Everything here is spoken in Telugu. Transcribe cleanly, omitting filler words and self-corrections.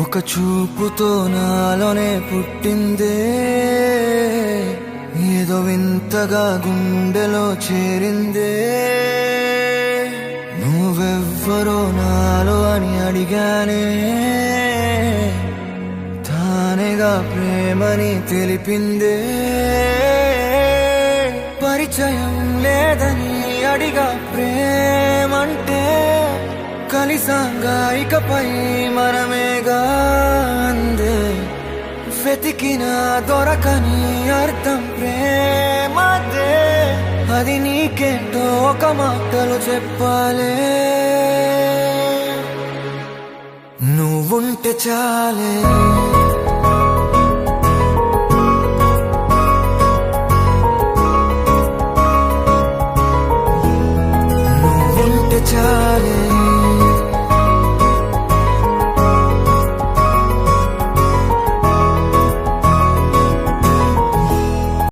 ఒక చూపుతో నాలోనే పుట్టిందే, ఏదో వింతగా గుండెలో చేరిందే. నువ్వెవ్వరో నాలో అని అడిగానే, తానేగా ప్రేమని తెలిపిందే. పరిచయం లేదని అడిగా ప్రేమంటే, కలిసాంగా ఇకపై మనమేగా అందే. వెతికిన దొరకని అర్థం ప్రేమదే, అది నీకేంటో ఒక మాటలు చెప్పాలే. నువ్వుంటే చాలే, నువ్వుంటే చాలే.